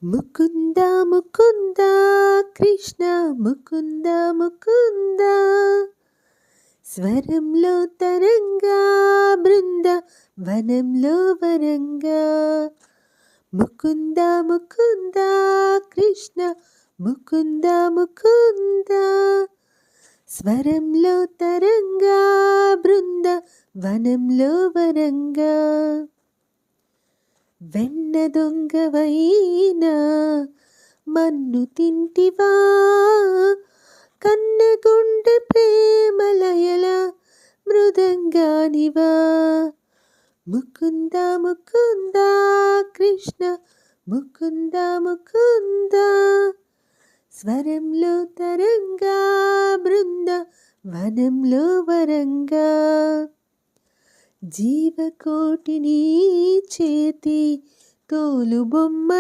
ముకుంద ముకుంద కృష్ణ ముకుంద ముకుంద స్వరంలో తరంగా బృంద వనంలో వరంగా ముకుంద ముకుంద కృష్ణ ముకుంద ముకుంద స్వరంలో తరంగా బృంద వనంలో వరంగా వెన్న దొంగవైనా మన్ను తింటివా కన్నెగుండె ప్రేమలయల మృదంగానివా ముకుంద ముకుంద కృష్ణ ముకుంద ముకుంద స్వరంలో తరంగా బృంద వనంలో వరంగా జీవకోటిని చేతి తోలు బొమ్మ